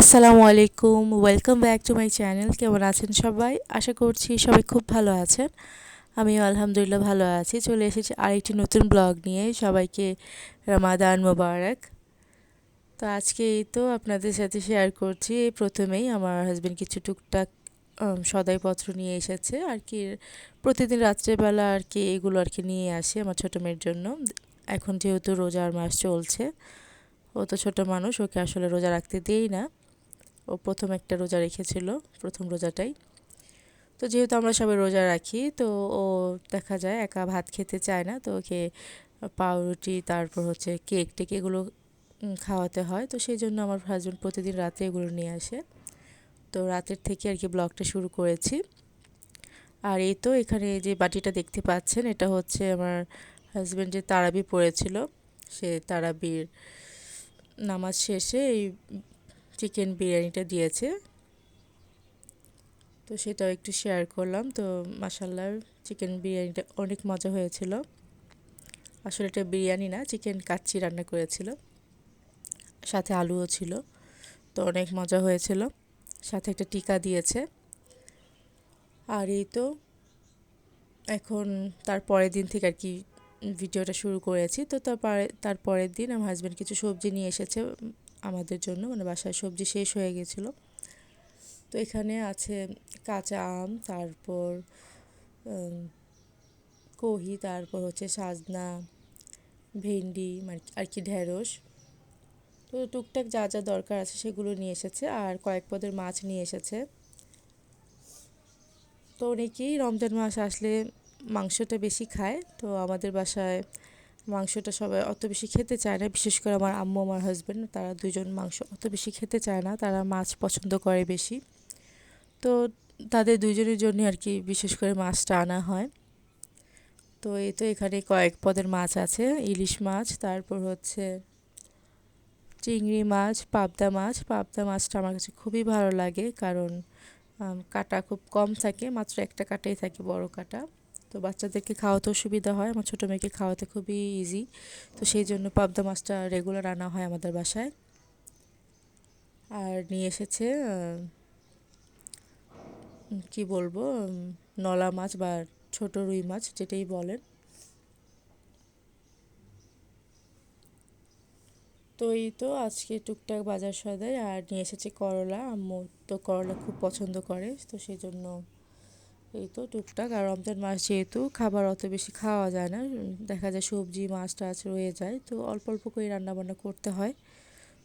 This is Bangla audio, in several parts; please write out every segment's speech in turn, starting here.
আসসালামু আলাইকুম, welcome back to my channel. কেমন আছেন সবাই? আশা করছি সবাই খুব ভালো আছেন। আমিও আলহামদুলিল্লাহ ভালো আছি। চলে এসেছি আরেকটি নতুন ব্লগ নিয়ে। সবাইকে রমাদান মোবারক। তো আজকে এই তো আপনাদের সাথে শেয়ার করছি। এই প্রথমেই আমার হাজবেন্ড কিছু টুকটাক সদাইপত্র নিয়ে এসেছে আর কি। প্রতিদিন রাত্রেবেলা আর কি এগুলো আর কি নিয়ে আসে আমার ছোটো মেয়ের জন্য। এখন যেহেতু রোজার মাস চলছে, ও তো ছোটো মানুষ, ওকে আসলে রোজা রাখতে দিই না। ও প্রথম একটা রোজা রেখেছিল, প্রথম রোজাটাই। তো যেহেতু আমরা সবাই রোজা রাখি, তো ও দেখা যায় একা ভাত খেতে চায় না, তো ওকে পাউরুটি তারপর হচ্ছে কেক টেক এগুলো খাওয়াতে হয়। তো সেই জন্য আমার হাজব্যান্ড প্রতিদিন রাতে এগুলো নিয়ে আসে। তো রাতের থেকে আর কি ব্লগটা শুরু করেছি। আর এই তো এখানে যে বাটিটা দেখতে পাচ্ছেন, এটা হচ্ছে আমার হাজব্যান্ড যে তারাবি পড়েছিল, সে তারাবির নামাজ শেষে এই চিকেন বিরিয়ানিটা দিয়েছে। তো সেটাও একটু শেয়ার করলাম। তো মাশাআল্লাহ, চিকেন বিরিয়ানিটা অনেক মজা হয়েছিল। আসলে এটা বিরিয়ানি না, চিকেন কাচ্চি রান্না করেছিল, সাথে আলুও ছিল। তো অনেক মজা হয়েছিল, সাথে একটা টিকা দিয়েছে। আর এই তো এখন তার পরের দিন থেকে আর কি ভিডিওটা শুরু করেছি। তো তার পরের দিন আমার হাজব্যান্ড কিছু সবজি নিয়ে এসেছে আমাদের জন্য, মানে বাসায় সবজি শেষ হয়ে গেছিলো। তো এখানে আছে কাঁচা আম, তারপর কহি, তারপর হচ্ছে সাজনা, ভেন্ডি, মানে আর কি ঢেঁড়স। তো টুকটাক যা যা দরকার আছে সেগুলো নিয়ে এসেছে, আর কয়েক পদের মাছ নিয়ে এসেছে। তো অনেকেই রমজান মাস আসলে মাংসটা বেশি খায়। তো আমাদের বাসায় মাংসটা সবাই অত বেশি খেতে চায় না, বিশেষ করে আমার আম্মু আমার হাজব্যান্ড, তারা দুজন মাংস অত বেশি খেতে চায় না, তারা মাছ পছন্দ করে বেশি। তো তাদের দুইজনের জন্য আর কি বিশেষ করে মাছটা আনা হয়। তো এই তো এখানে কয়েক পদের মাছ আছে, ইলিশ মাছ, তারপর হচ্ছে চিংড়ি মাছ, পাবদা মাছ। পাবদা মাছটা আমার কাছে খুবই ভালো লাগে, কারণ কাঁটা খুব কম থাকে, মাত্র একটা কাঁটাই থাকে, বড় কাঁটা। তো বাচ্চাদেরকে খাওয়াতেও সুবিধা হয়, আমার ছোটো মেয়েকে খাওয়াতে খুবই ইজি। তো সেই জন্য পাবদা মাছটা রেগুলার আনা হয় আমাদের বাসায়। আর নিয়ে এসেছে কি বলবো, নলা মাছ বা ছোট রুই মাছ যেটাই বলেন। তো এই তো আজকে টুকটাক বাজার সদাই। আর নিয়ে এসেছে করলা, আম্মু তো করলা খুব পছন্দ করে, তো সেই জন্য এই তো টুকটাক। আর রমজান মাস যেহেতু খাবার অত বেশি খাওয়া যায় না, দেখা যায় সবজি মাছ টাছ রয়ে যায়, তো অল্প অল্প করে রান্নাবান্না করতে হয়।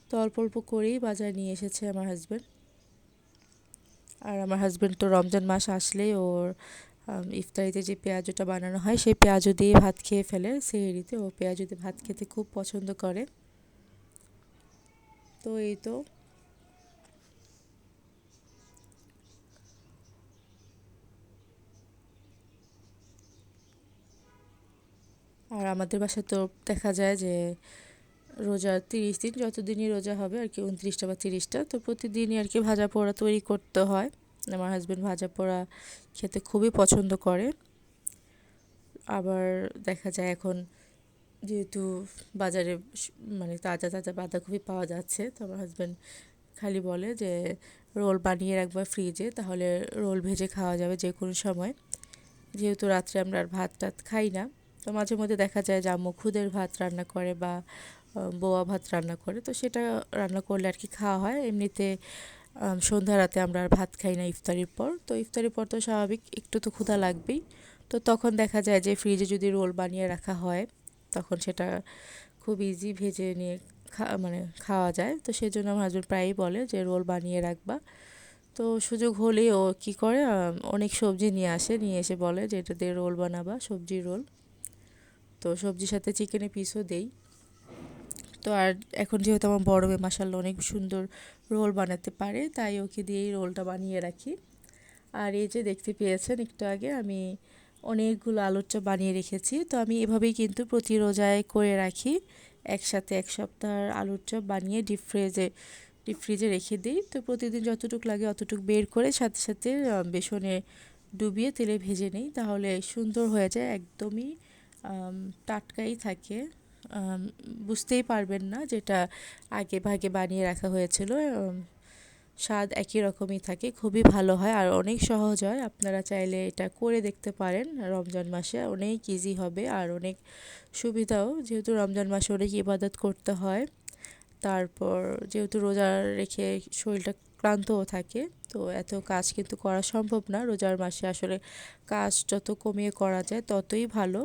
তো অল্প অল্প করেই বাজার নিয়ে এসেছে আমার হাজব্যান্ড। আর আমার হাজব্যান্ড তো রমজান মাস আসলেই ওর ইফতারিতে যে পেঁয়াজুটা বানানো হয় সেই পেঁয়াজু দিয়ে ভাত খেয়ে ফেলে, সেহরিতে ও পেঁয়াজু দিয়ে ভাত খেতে খুব পছন্দ করে। তো এই তো। আর আমাদের বাসায় তো দেখা যায় যে রোজা 30 দিন, যতদিনই রোজা হবে আর কি, 29টা বা 30টা, তো প্রতিদিনই আর কি ভাজা পোড়া তৈরি করতে হয়। আমার হাজব্যান্ড ভাজা পোড়া খেতে খুবই পছন্দ করে। আবার দেখা যায় এখন যেহেতু বাজারে মানে তাজা তাজা বাঁধাকপি পাওয়া যাচ্ছে, তো আমার হাজব্যান্ড খালি বলে যে রোল বানিয়ে রাখবা ফ্রিজে, তাহলে রোল ভেজে খাওয়া যাবে যে কোনো সময়। যেহেতু রাত্রে আমরা আর ভাত টাত খাই না, তো মাঝে মধ্যে দেখা যায় যে আম্মু খুদের ভাত রান্না করে বা বোয়া ভাত রান্না করে, তো সেটা রান্না করলে আর কি খাওয়া হয়। এমনিতে সন্ধ্যা রাতে আমরা আর ভাত খাই না ইফতারির পর। তো ইফতারির পর তো স্বাভাবিক একটু তো ক্ষুধা লাগবেই। তো তখন দেখা যায় যে ফ্রিজে যদি রোল বানিয়ে রাখা হয়, তখন সেটা খুব ইজি ভেজে নিয়ে মানে খাওয়া যায়। তো সেই জন্য আমার হাজব্যান্ড প্রায়ই বলে যে রোল বানিয়ে রাখবা। তো সুযোগ হলেই ও কী করে, অনেক সবজি নিয়ে আসে, নিয়ে এসে বলে যে এটা দিয়ে রোল বানাবা, সবজির রোল। তো সবজির সাথে চিকেনের পিসও দেই। তো আর এখন যেহেতু আমার বড় মেয়ে মাশাআল্লাহ অনেক সুন্দর রোল বানাতে পারে, তাই ওকে দিয়েই রোলটা বানিয়ে রাখি। আর এই যে দেখতে পেয়েছেন একটু আগে আমি অনেকগুলো আলুর চপ বানিয়ে রেখেছি। তো আমি এভাবেই কিন্তু প্রতি রোজায় করে রাখি, একসাথে 1 সপ্তাহ আলুর চপ বানিয়ে ডিপ ফ্রিজে রেখে দিই। তো প্রতিদিন যতটুকু লাগে অতটুকু বের করে সাথে সাথে বেসনে ডুবিয়ে তেলে ভেজে নিই, তাহলে সুন্দর হয়ে যায়, একদমই টাটকাই থাকে। বুঝতেই পারবেন না যেটা আগে ভাগে বানিয়ে রাখা হয়েছিল। স্বাদ একই রকমই থাকে, খুবই ভালো হয় আর অনেক সহজ হয়। আপনারা চাইলে এটা করে দেখতে পারেন রমজান মাসে, অনেক ইজি হবে আর অনেক সুবিধাও, যেহেতু রমজান মাসে অনেক ইবাদত করতে হয়। তারপর যেহেতু রোজা রেখে শরীরটা ক্লান্তও থাকে, তো এত কাজ কিন্তু করা সম্ভব না রোজার মাসে। আসলে কাজ যত কমিয়ে করা যায় ততই ভালো,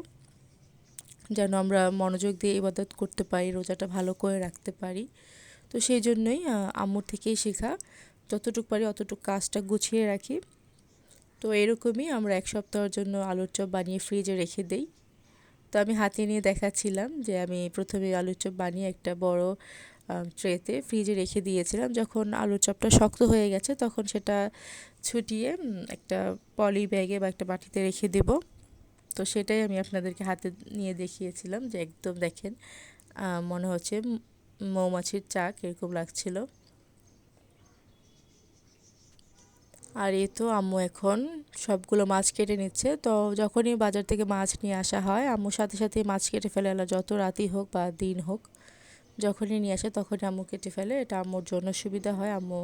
যেন আমরা মনোযোগ দিয়ে ইবাদত করতে পারি, রোজাটা ভালো করে রাখতে পারি। তো সেই জন্যই আম্মুর থেকেই শেখা, যতটুকু পারি অতটুকু কাজটা গুছিয়ে রাখি। তো এরকমই আমরা এক সপ্তাহের জন্য আলুর চপ বানিয়ে ফ্রিজে রেখে দেই। তো আমি হাতে নিয়ে দেখাচ্ছিলাম যে আমি প্রথমে আলুর চপ বানিয়ে একটা বড় ট্রেতে ফ্রিজে রেখে দিয়েছিলাম। যখন আলুর চপটা শক্ত হয়ে গেছে তখন সেটা ছুটিয়ে একটা পলি ব্যাগে বা একটা বাটিতে রেখে দেব। তো সেটাই আমি আপনাদেরকে হাতে নিয়ে দেখিয়েছিলাম যে একদম দেখেন মনে হচ্ছে মৌমাছির চাক এরকম লাগছিল। আর এই তো আম্মু এখন সবগুলো মাছ কেটে নিচ্ছে। তো যখনই বাজার থেকে মাছ নিয়ে আসা হয় আম্মুর সাথে সাথে মাছ কেটে ফেলে, যত রাতই হোক বা দিন হোক, যখনই নিয়ে আসে তখনই আম্মু কেটে ফেলে। এটা আম্মুর জন্য সুবিধা হয়, আম্মু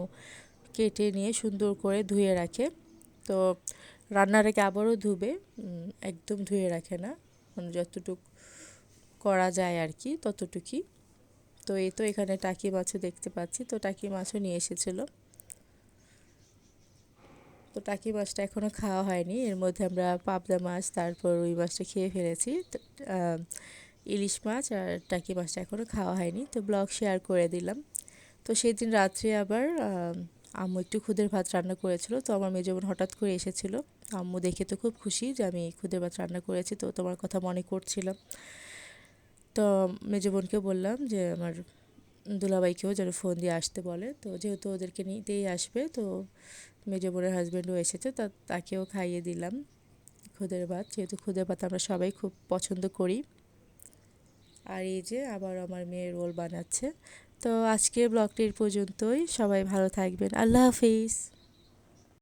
কেটে নিয়ে সুন্দর করে ধুয়ে রাখে। তো রান্নার আগে আবারও ধুবে, একদম ধুয়ে রাখে না, মানে যতটুক করা যায় আর কি ততটুকুই। তো এই তো এখানে টাকি মাছও দেখতে পাচ্ছি, তো টাকি মাছও নিয়ে এসেছিলো। তো টাকি মাছটা এখনও খাওয়া হয়নি, এর মধ্যে আমরা পাবদা মাছ তারপর রুই মাছটা খেয়ে ফেলেছি। ইলিশ মাছ আর টাকি মাছটা এখনও খাওয়া হয়নি, তো ব্লগ শেয়ার করে দিলাম। তো সেদিন রাত্রে আবার আম্মু একটু খুদের ভাত রান্না করেছিল, তো আমার মেজো বোন হঠাৎ করে এসেছিল। আম্মু দেখে তো খুব খুশি যে আমি খুদের ভাত রান্না করেছি, তো তোমার কথা মনে করছিলাম। তো মেজো বোনকে বললাম যে আমার দুলাভাইকেও যেন ফোন দিয়ে আসতে বলে, তো যেহেতু ওদেরকে নিতেই আসবে, তো মেজো বোনের হাজব্যান্ডও এসেছে, তাকেও খাইয়ে দিলাম খুদের ভাত, যেহেতু খুদের ভাত আমরা সবাই খুব পছন্দ করি। আর এই যে আবার আমার মেয়ে রোল বানাচ্ছে। তো আজকের ব্লগটি পর্যন্তই, সবাই ভালো থাকবেন, আল্লাহ হাফিজ।